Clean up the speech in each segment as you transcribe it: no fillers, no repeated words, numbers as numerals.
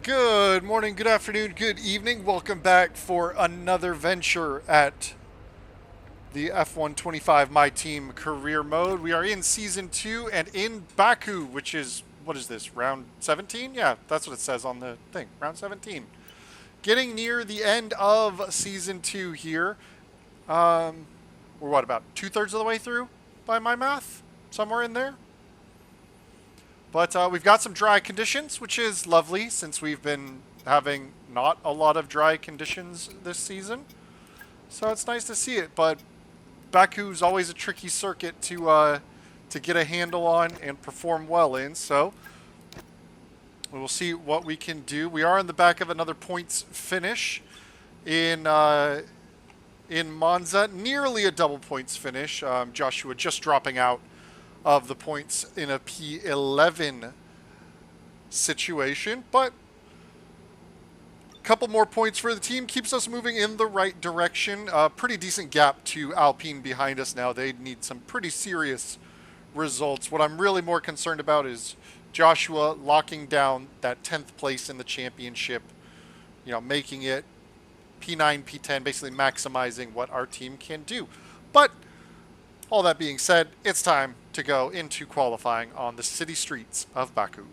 Good morning, good afternoon, good evening. Welcome back for another venture at the F125 My Team career mode. We are in season 2 and in Baku, which is, what is this, round 17? Yeah, that's what it says on the thing, round 17. Getting near the end of season 2 here. We're what, about 2/3 of the way through by my math? Somewhere in there? But we've got some dry conditions, which is lovely since we've been having not a lot of dry conditions this season. So it's nice to see it. But Baku's always a tricky circuit to get a handle on and perform well in. So we will see what we can do. We are in the back of another points finish in Monza, nearly a double points finish. Joshua just dropping out of the points in a P11 situation, but a couple more points for the team keeps us moving in the right direction. Pretty decent gap to Alpine behind us now. They need some pretty serious results. What I'm really more concerned about is Joshua locking down that 10th place in the championship, making it P9, P10, basically maximizing what our team can do. But all that being said, it's time to go into qualifying on the city streets of Baku.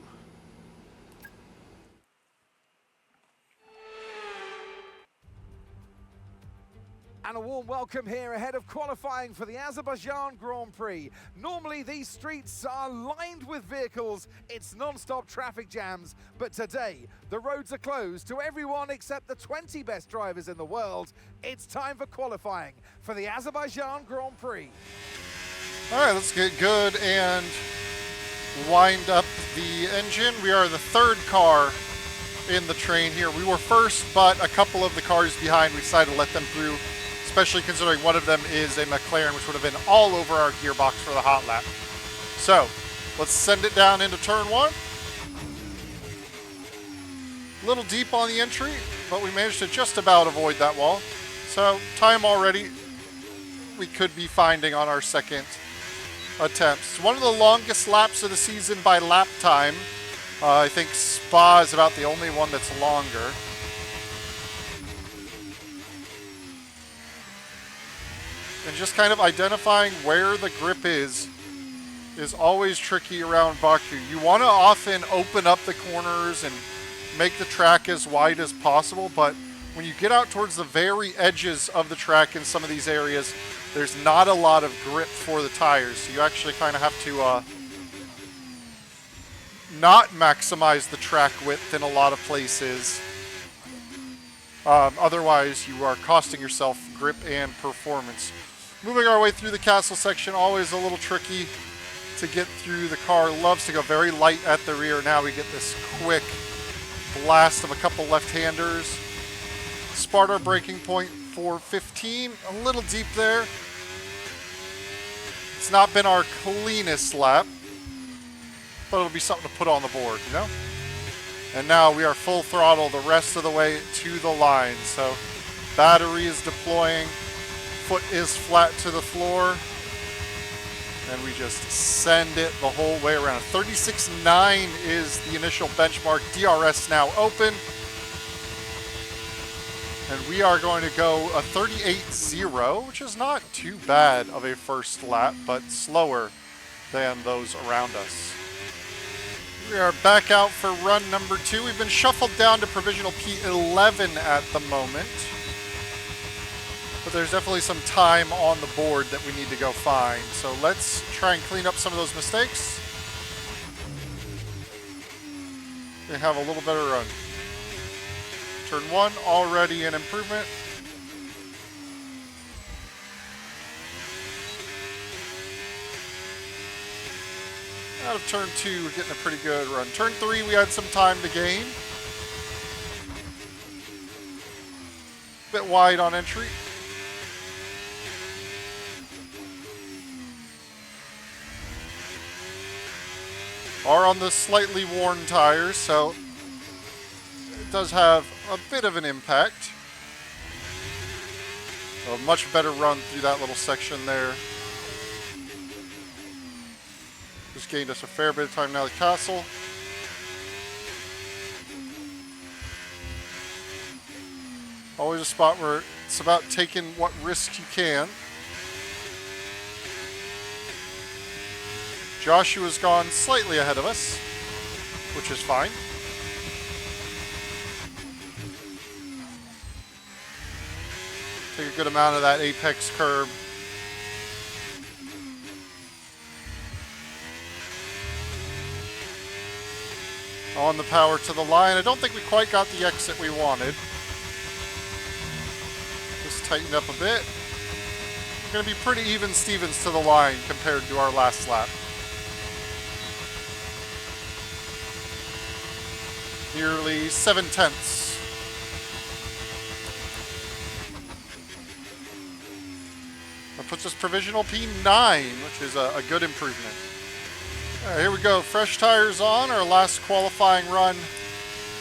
And a warm welcome here ahead of qualifying for the Azerbaijan Grand Prix. Normally these streets are lined with vehicles, it's non-stop traffic jams, but today the roads are closed to everyone except the 20 best drivers in the world. It's time for qualifying for the Azerbaijan Grand Prix. All right, let's get good and wind up the engine. We are the third car in the train here. We were first, but a couple of the cars behind, we decided to let them through, especially considering one of them is a McLaren, which would have been all over our gearbox for the hot lap. So let's send it down into turn 1. A little deep on the entry, but we managed to just about avoid that wall. So time already we could be finding on our second attempts. One of the longest laps of the season by lap time. I think Spa is about the only one that's longer. And just kind of identifying where the grip is always tricky around Baku. You want to often open up the corners and make the track as wide as possible, but when you get out towards the very edges of the track in some of these areas, there's not a lot of grip for the tires. So you actually kind of have to not maximize the track width in a lot of places. Otherwise, you are costing yourself grip and performance. Moving our way through the castle section, always a little tricky to get through. The car loves to go very light at the rear. Now we get this quick blast of a couple left-handers. Sparta breaking point for 15, a little deep there. It's not been our cleanest lap, but it'll be something to put on the board, And now we are full throttle the rest of the way to the line. So battery is deploying, foot is flat to the floor, and we just send it the whole way around. 36.9 is the initial benchmark. DRS now open. And we are going to go a 38.0, which is not too bad of a first lap, but slower than those around us. We are back out for run number 2. We've been shuffled down to provisional P11 at the moment. But there's definitely some time on the board that we need to go find. So let's try and clean up some of those mistakes. We have a little better run. Turn 1, already an improvement. Out of turn 2, we're getting a pretty good run. Turn 3, we had some time to gain. Bit wide on entry. Are on the slightly worn tires, so it does have a bit of an impact. A much better run through that little section there. Just gained us a fair bit of time now. The castle Always a spot where it's about taking what risks you can. Joshua's gone slightly ahead of us, which is fine. Take a good amount of that apex curb. On the power to the line. I don't think we quite got the exit we wanted. Just tightened up a bit. We're going to be pretty even Stevens to the line compared to our last lap. Nearly 7/10. That puts us provisional P9, which is a good improvement. All right, here we go. Fresh tires on, our last qualifying run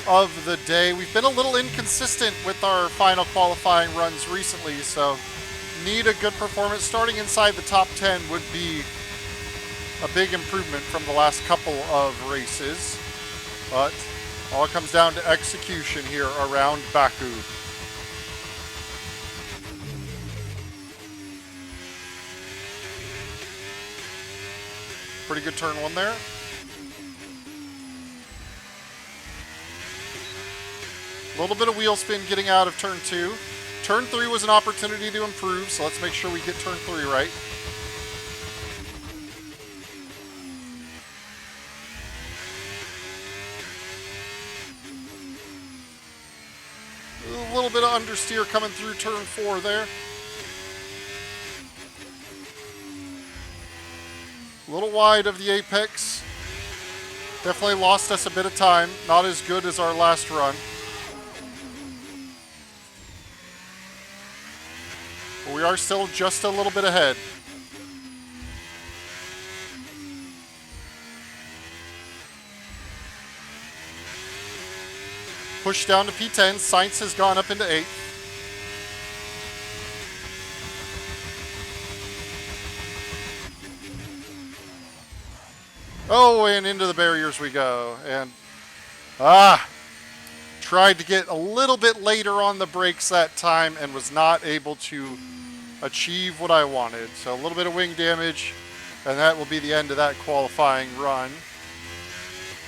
of the day. We've been a little inconsistent with our final qualifying runs recently, so need a good performance. Starting inside the top 10 would be a big improvement from the last couple of races, but all comes down to execution here around Baku. Pretty good turn one there. A little bit of wheel spin getting out of turn 2. Turn 3 was an opportunity to improve, so let's make sure we get turn 3 right. A little bit of understeer coming through turn 4 there. A little wide of the apex. Definitely lost us a bit of time. Not as good as our last run. But we are still just a little bit ahead. Push down to P10. Sainz has gone up into 8th. Oh, and into the barriers we go. And, tried to get a little bit later on the brakes that time and was not able to achieve what I wanted. So a little bit of wing damage, and that will be the end of that qualifying run.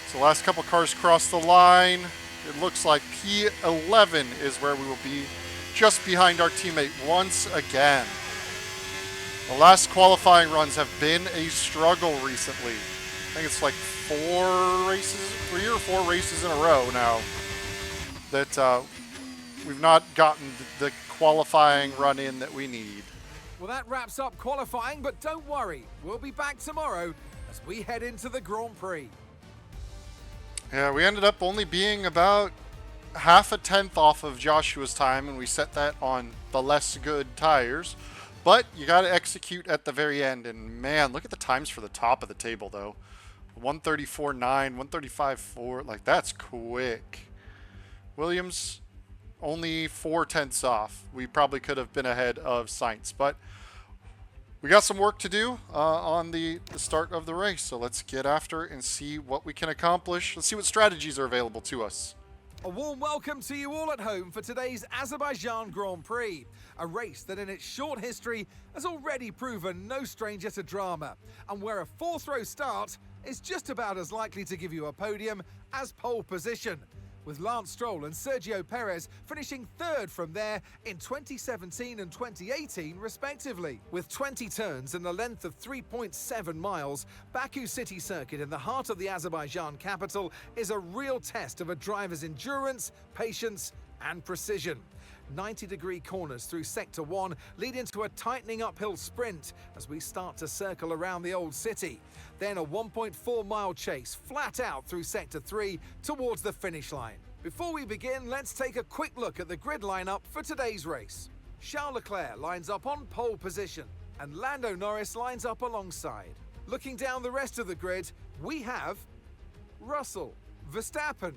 So last couple cars crossed the line. It looks like P11 is where we will be, just behind our teammate once again. The last qualifying runs have been a struggle recently. I think it's like 3 or 4 races in a row now that we've not gotten the qualifying run in that we need. Well, that wraps up qualifying, but don't worry, we'll be back tomorrow as we head into the Grand Prix. Yeah, we ended up only being about half a tenth off of Joshua's time, and we set that on the less good tires. But you got to execute at the very end, and man, look at the times for the top of the table, though. 134.9, 135.4, like that's quick. Williams only 4 tenths off. We probably could have been ahead of Sainz, but we got some work to do on the start of the race. So let's get after it and see what we can accomplish. Let's see what strategies are available to us. A warm welcome to you all at home for today's Azerbaijan Grand Prix, a race that in its short history has already proven no stranger to drama, and where a 4th row start is just about as likely to give you a podium as pole position, with Lance Stroll and Sergio Perez finishing 3rd from there in 2017 and 2018 respectively. With 20 turns and a length of 3.7 miles, Baku City Circuit in the heart of the Azerbaijan capital is a real test of a driver's endurance, patience and precision. 90-degree corners through Sector 1 lead into a tightening uphill sprint as we start to circle around the old city. Then a 1.4-mile chase flat out through Sector 3 towards the finish line. Before we begin, let's take a quick look at the grid lineup for today's race. Charles Leclerc lines up on pole position and Lando Norris lines up alongside. Looking down the rest of the grid, we have Russell, Verstappen,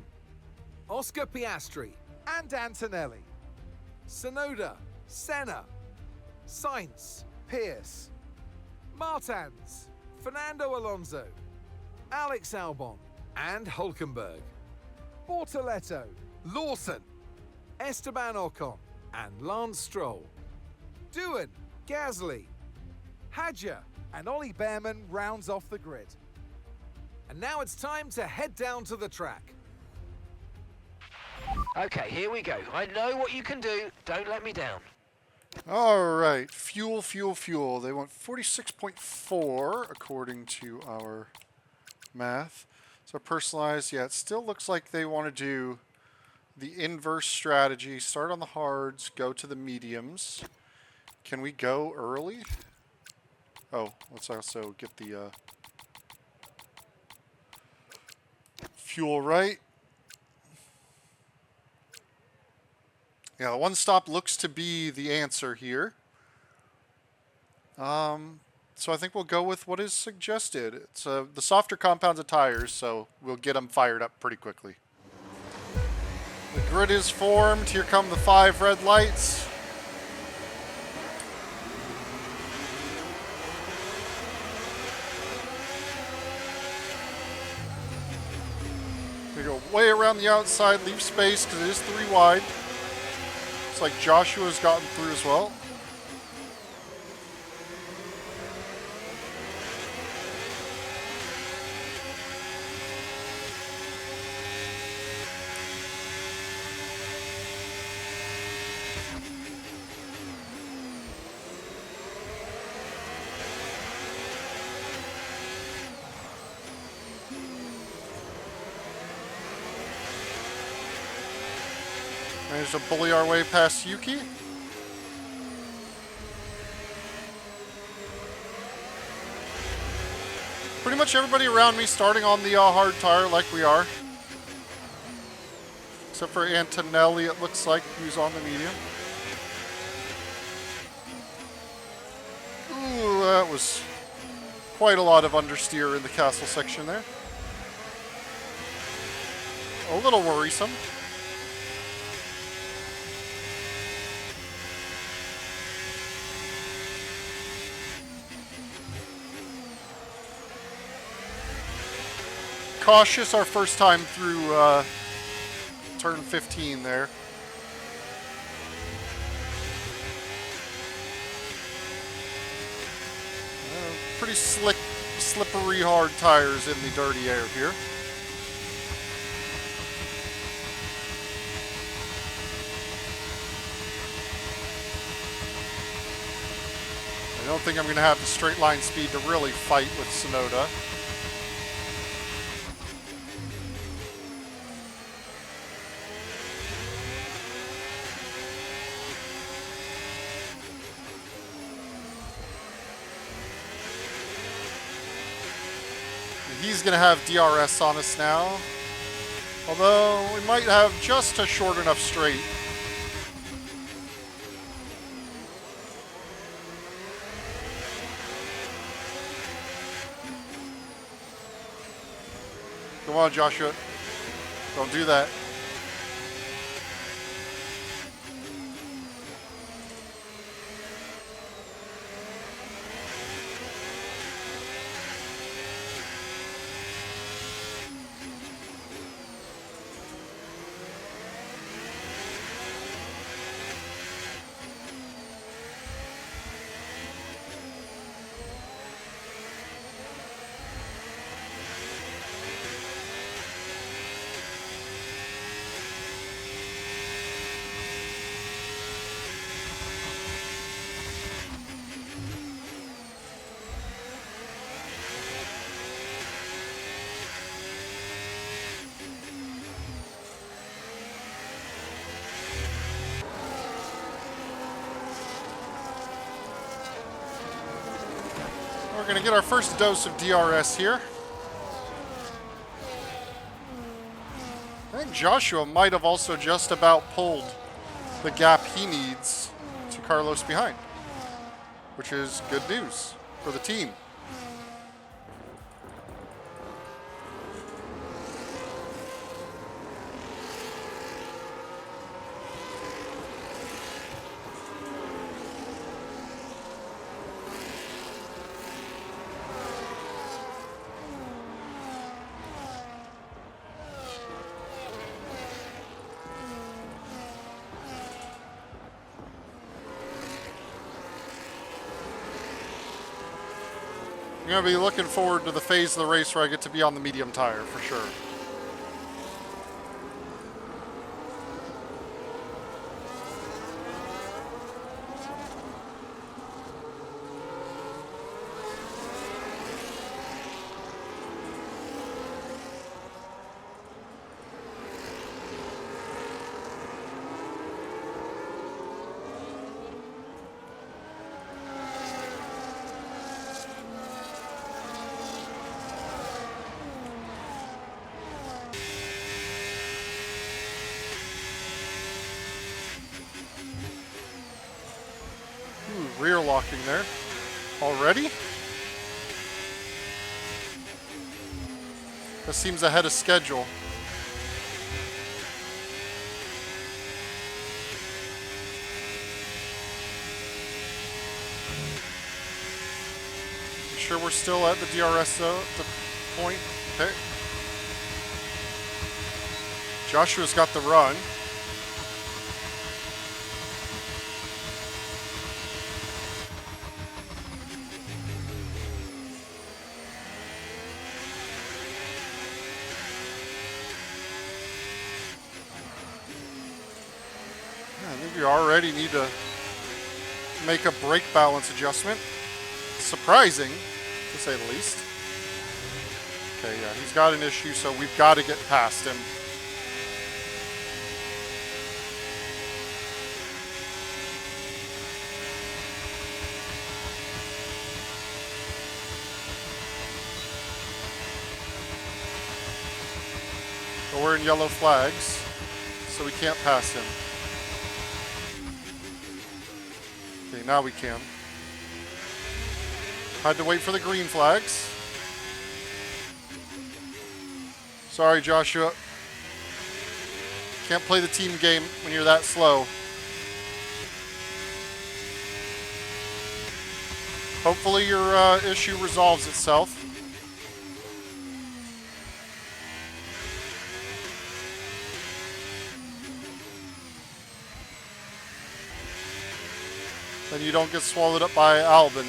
Oscar Piastri and Antonelli, Tsunoda, Senna, Sainz, Pierce, Martins, Fernando Alonso, Alex Albon and Hülkenberg, Bortoleto, Lawson, Esteban Ocon, and Lance Stroll. Doohan, Gasly, Hadja, and Ollie Behrman rounds off the grid. And now it's time to head down to the track. Okay, here we go. I know what you can do. Don't let me down. All right, fuel, fuel, fuel. They want 46.4 according to our math. So personalized, yeah, it still looks like they want to do the inverse strategy. Start on the hards, go to the mediums. Can we go early? Oh, let's also get the fuel right. Yeah, the one stop looks to be the answer here. So I think we'll go with what is suggested. It's the softer compounds of tires, so we'll get them fired up pretty quickly. The grid is formed. Here come the 5 red lights. We go way around the outside, leave space because it is 3 wide. Looks like Joshua's gotten through as well. Managed to bully our way past Yuki. Pretty much everybody around me starting on the hard tire like we are. Except for Antonelli, it looks like, who's on the medium. Ooh, that was quite a lot of understeer in the castle section there. A little worrisome. Cautious our first time through turn 15 there. Pretty slick, slippery, hard tires in the dirty air here. I don't think I'm going to have the straight line speed to really fight with Sonoda. He's going to have DRS on us now. Although we might have just a short enough straight. Come on, Joshua. Don't do that. We're going to get our first dose of DRS here. I think Joshua might have also just about pulled the gap he needs to Carlos behind, which is good news for the team. going to be looking forward to the phase of the race where I get to be on the medium tire for sure. Rear locking there. Already? That seems ahead of schedule. You sure we're still at the DRS though, at the point? Okay. Joshua's got the run. I think you already need to make a brake balance adjustment. Surprising, to say the least. Okay, yeah, he's got an issue, so we've got to get past him. But we're in yellow flags, so we can't pass him. Okay, now we can. Had to wait for the green flags. Sorry, Joshua. Can't play the team game when you're that slow. Hopefully your issue resolves itself. Then you don't get swallowed up by Albin.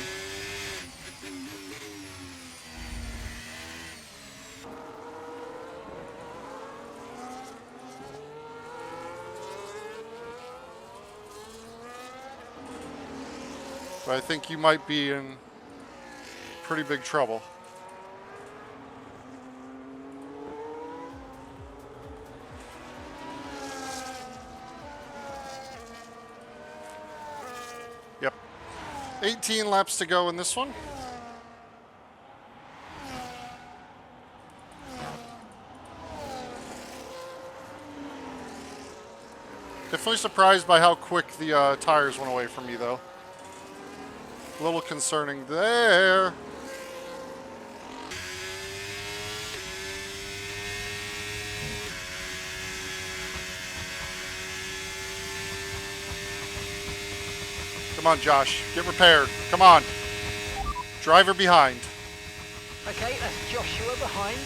But I think you might be in pretty big trouble. Yep. 18 laps to go in this one. Definitely surprised by how quick the tires went away from me, though. A little concerning there. Come on, Josh. Get repaired. Come on. Driver behind. Okay, that's Joshua behind.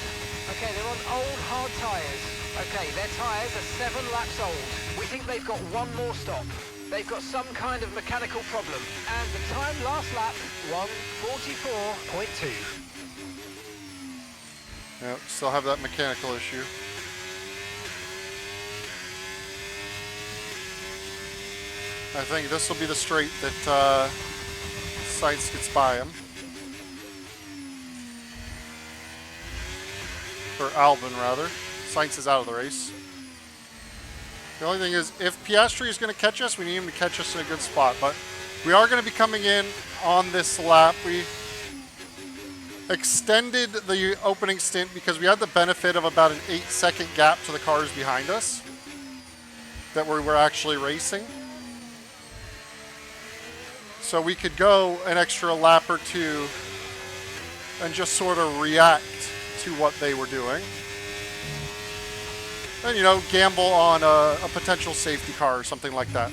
Okay, they're on old hard tyres. Okay, their tyres are 7 laps old. We think they've got one more stop. They've got some kind of mechanical problem. And the time last lap, 1:44.2. Yep, still have that mechanical issue. I think this will be the straight that Sainz gets by him. Or Albin, rather. Sainz is out of the race. The only thing is, if Piastri is going to catch us, we need him to catch us in a good spot. But we are going to be coming in on this lap. We extended the opening stint because we had the benefit of about an 8-second gap to the cars behind us that we were actually racing. So we could go an extra lap or two and just sort of react to what they were doing. And, you know, gamble on a potential safety car or something like that.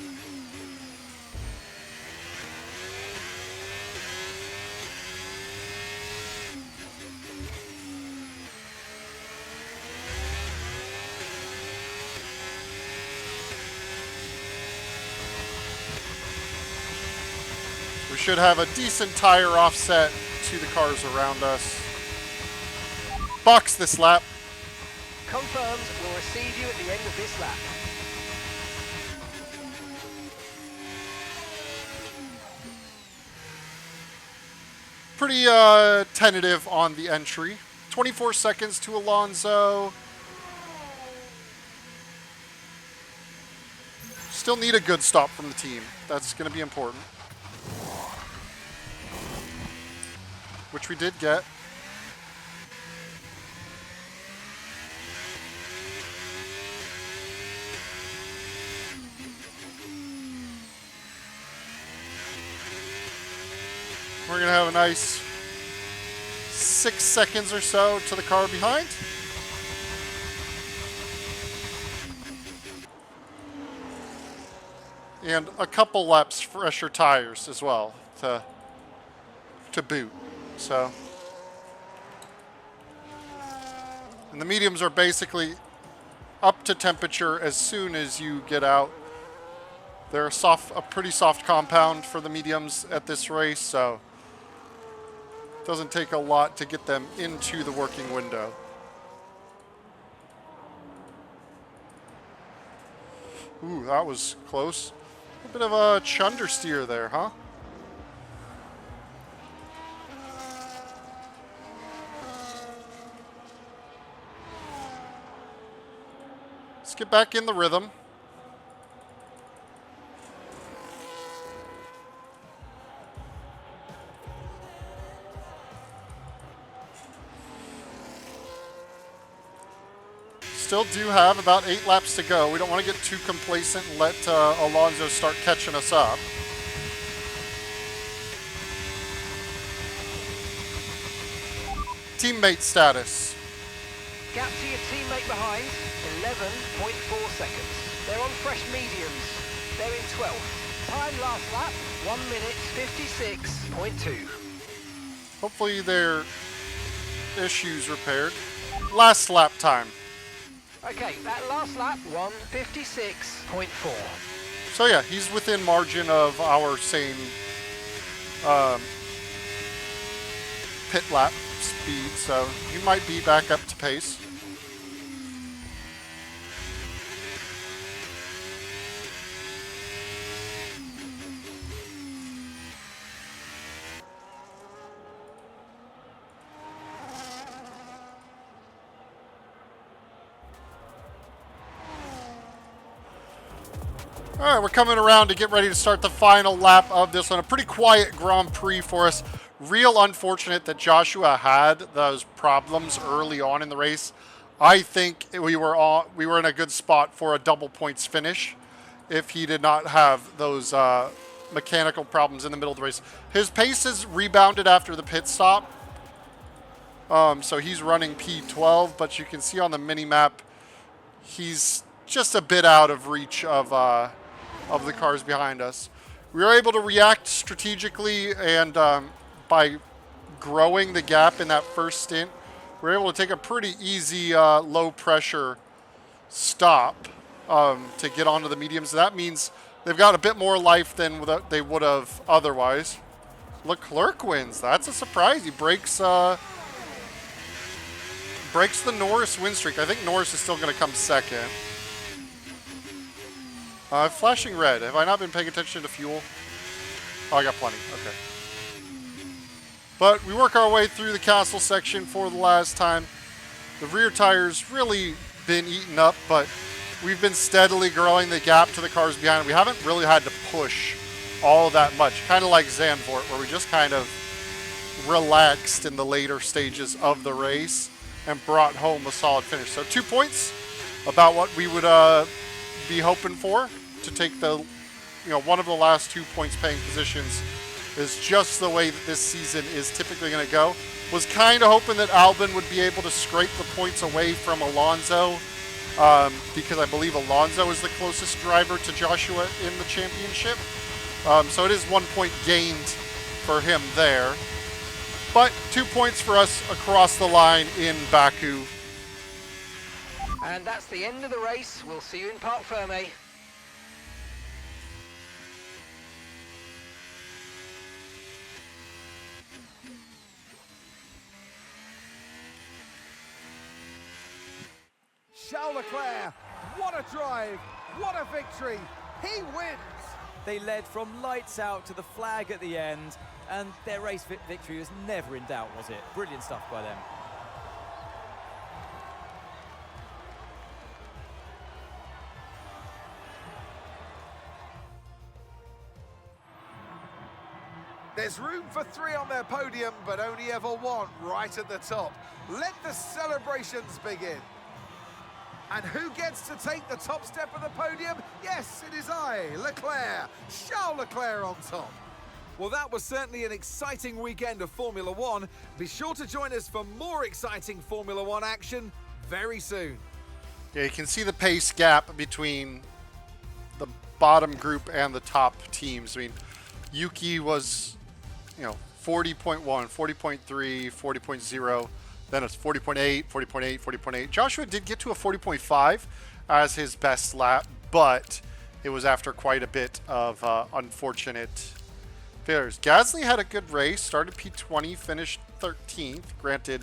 We should have a decent tire offset into the cars around us. Box this lap. Confirmed, we'll receive you at the end of this lap. Pretty tentative on the entry. 24 seconds to Alonso. Still need a good stop from the team. That's going to be important. Which we did get. We're going to have a nice 6 seconds or so to the car behind. And a couple laps fresher tires as well to boot. So, and the mediums are basically up to temperature as soon as you get out. They're a pretty soft compound for the mediums at this race, so it doesn't take a lot to get them into the working window. Ooh, that was close. A bit of a chunder steer there, huh? Let's get back in the rhythm. Still do have about 8 laps to go. We don't want to get too complacent and let Alonso start catching us up. Teammate status. Gap to your teammate behind, 11.4 seconds. They're on fresh mediums. They're in 12th. Time last lap, 1 minute 56.2. Hopefully their issues repaired. Last lap time. Okay, that last lap, 1:56.4. So yeah, he's within margin of our same pit lap speed, so he might be back up to pace. All right, we're coming around to get ready to start the final lap of this one. A pretty quiet Grand Prix for us. Real unfortunate that Joshua had those problems early on in the race. I think we were in a good spot for a double points finish if he did not have those mechanical problems in the middle of the race. His pace has rebounded after the pit stop. So he's running P12, but you can see on the mini map he's just a bit out of reach of the cars behind us. We were able to react strategically, and by growing the gap in that first stint, we were able to take a pretty easy low pressure stop to get onto the mediums. That means they've got a bit more life than they would have otherwise. Leclerc wins. That's a surprise. He breaks the Norris win streak. I think Norris is still going to come second. Flashing red. Have I not been paying attention to fuel? Oh, I got plenty. Okay. But we work our way through the castle section for the last time. The rear tires really been eaten up, but we've been steadily growing the gap to the cars behind. We haven't really had to push all that much. Kind of like Zandvoort, where we just kind of relaxed in the later stages of the race and brought home a solid finish. So 2 points, about what we would be hoping for to take the, one of the last 2 points paying positions is just the way that this season is typically going to go. Was kind of hoping that Albon would be able to scrape the points away from Alonso because I believe Alonso is the closest driver to Joshua in the championship. So it is 1 point gained for him there. But 2 points for us across the line in Baku. And that's the end of the race. We'll see you in Parc Ferme. Charles Leclerc, what a drive, what a victory, he wins. They led from lights out to the flag at the end, and their race victory was never in doubt, was it? Brilliant stuff by them. There's room for 3 on their podium, but only ever 1 right at the top. Let the celebrations begin. And who gets to take the top step of the podium? Yes, it is I, Leclerc, Charles Leclerc on top. Well, that was certainly an exciting weekend of Formula One. Be sure to join us for more exciting Formula One action very soon. Yeah, you can see the pace gap between the bottom group and the top teams. I mean, Yuki was, 40.1, 40.3, 40.0. Then it's 40.8, 40.8, 40.8. Joshua did get to a 40.5 as his best lap, but it was after quite a bit of unfortunate failures. Gasly had a good race, started P20, finished 13th, granted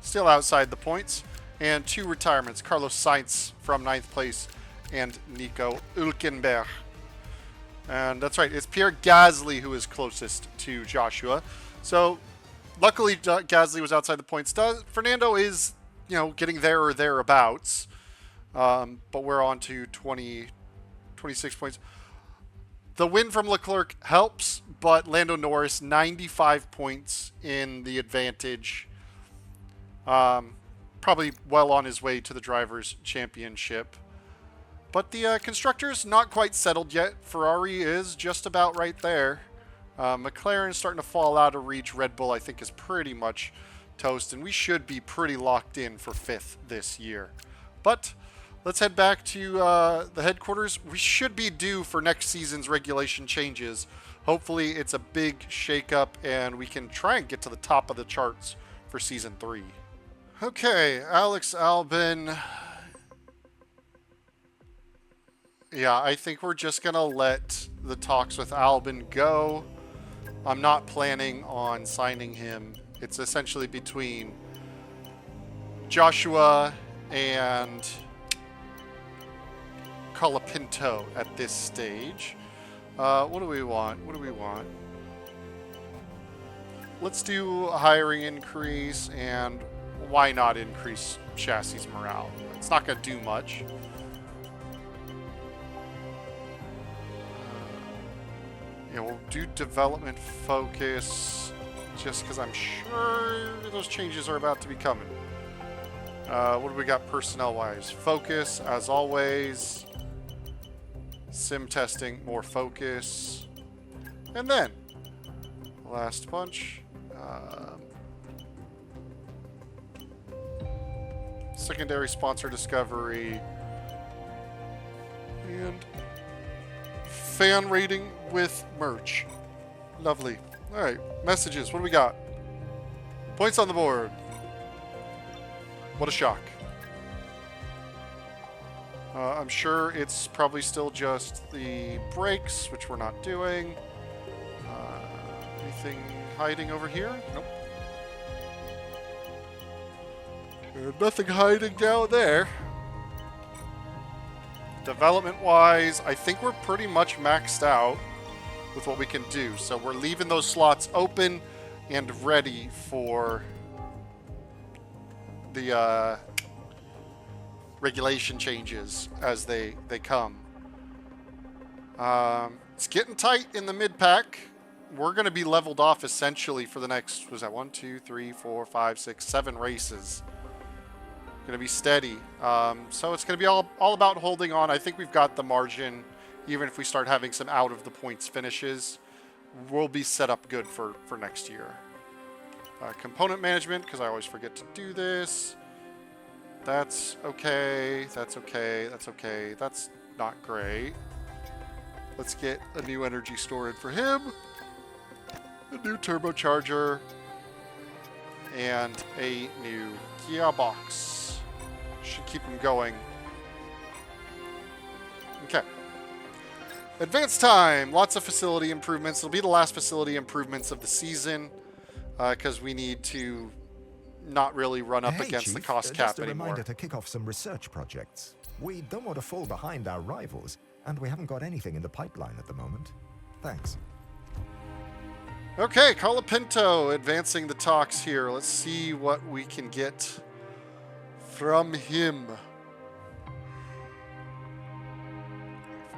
still outside the points, and 2 retirements, Carlos Sainz from 9th place and Nico Hülkenberg. And that's right, it's Pierre Gasly who is closest to Joshua. So luckily Gasly was outside the points. Fernando is, getting there or thereabouts. But we're on to 26 points. The win from Leclerc helps, but Lando Norris, 95 points in the advantage. Probably well on his way to the Drivers' Championship. But the Constructors, not quite settled yet. Ferrari is just about right there. McLaren's starting to fall out of reach. Red Bull, I think, is pretty much toast, and we should be pretty locked in for 5th this year. But let's head back to the headquarters. We should be due for next season's regulation changes. Hopefully it's a big shakeup, and we can try and get to the top of the charts for Season 3. Okay, Alex Albon. Yeah, I think we're just going to let the talks with Albon go. I'm not planning on signing him. It's essentially between Joshua and Colapinto at this stage. What do we want? Let's do a hiring increase, and why not increase chassis morale? It's not going to do much. We'll do development focus just because I'm sure those changes are about to be coming. What do we got personnel-wise? Focus, as always. Sim testing, more focus. And then, last punch. Secondary sponsor discovery. And fan rating with merch. Lovely. Alright, messages. What do we got? Points on the board. What a shock. I'm sure it's probably still just the brakes, which we're not doing. Anything hiding over here? Nope. Nothing hiding down there. Development-wise, I think we're pretty much maxed out with what we can do. So we're leaving those slots open and ready for the regulation changes as they come. It's getting tight in the mid-pack. We're going to be leveled off essentially for the next, was that 1, 2, 3, 4, 5, 6, 7 races. Going to be steady. So it's going to be all about holding on. I think we've got the margin. Even if we start having some out of the points finishes, we'll be set up good for next year. Component management, because I always forget to do this. That's okay. That's okay. That's okay. That's not great. Let's get a new energy store in for him. A new turbocharger. And a new gearbox. Should keep him going. Okay. Advanced time. Lots of facility improvements. It'll be the last facility improvements of the season because we need to not really run up Hey, against the Chief, cost just cap a anymore. reminder to kick off some research projects. We don't want to fall behind our rivals, and we haven't got anything in the pipeline at the moment. Thanks. Okay, Colapinto advancing the talks here. Let's see what we can get from him.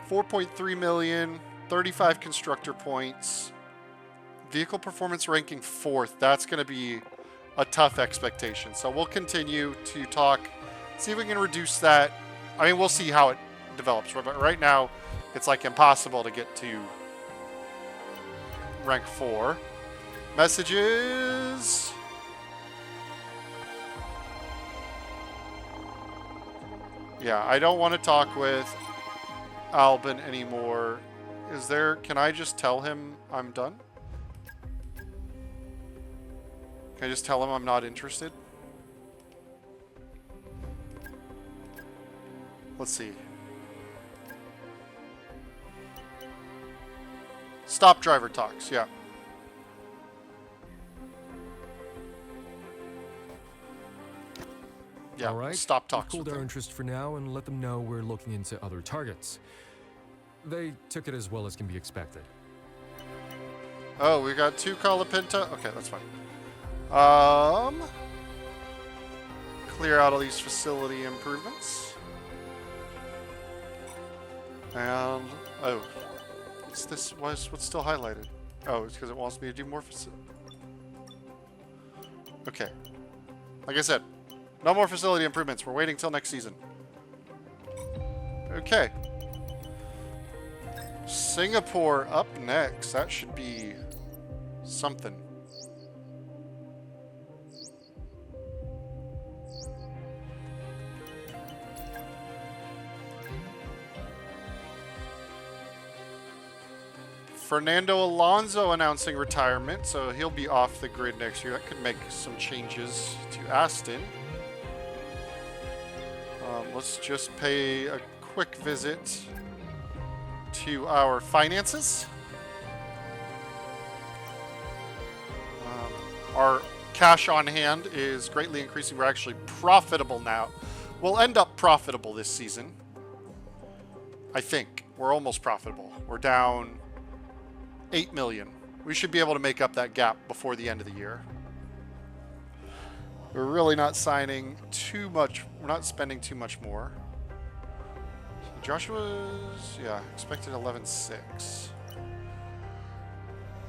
4.3 million, 35 constructor points, vehicle performance ranking 4th. That's going to be a tough expectation. So we'll continue to talk, see if we can reduce that. I mean, we'll see how it develops. But right now, it's like impossible to get to rank 4. Messages. Yeah, I don't want to talk with Albin anymore. Is there, can I just tell him I'm done? Can I just tell him I'm not interested? Let's see. Stop driver talks, yeah. Yeah, All right. stop talks. We've cooled with our them. interest for now and let them know we're looking into other targets. They took it as well as can be expected. Oh, we got 2 Colapinto? Okay, that's fine. Clear out all these facility improvements. And, oh. What's this? What's still highlighted? Oh, it's because it wants me to do more facility. Okay. Like I said, no more facility improvements. We're waiting till next season. Okay. Singapore up next. That should be something. Fernando Alonso announcing retirement, so he'll be off the grid next year. That could make some changes to Aston. Let's just pay a quick visit to our finances. Our cash on hand is greatly increasing. We're actually profitable now. We'll end up profitable this season. I think. We're almost profitable. We're down 8 million. We should be able to make up that gap before the end of the year. We're really not signing too much. We're not spending too much more. Joshua's, yeah, expected 11.6.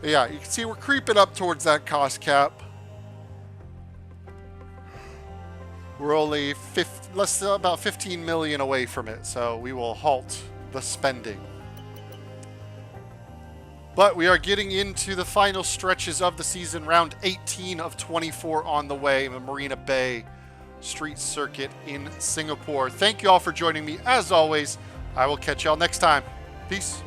Yeah, you can see we're creeping up towards that cost cap. We're only about 15 million away from it, so we will halt the spending. But we are getting into the final stretches of the season. Round 18 of 24 on the way. The Marina Bay Street Circuit in Singapore. Thank you all for joining me. As always, I will catch y'all next time. Peace.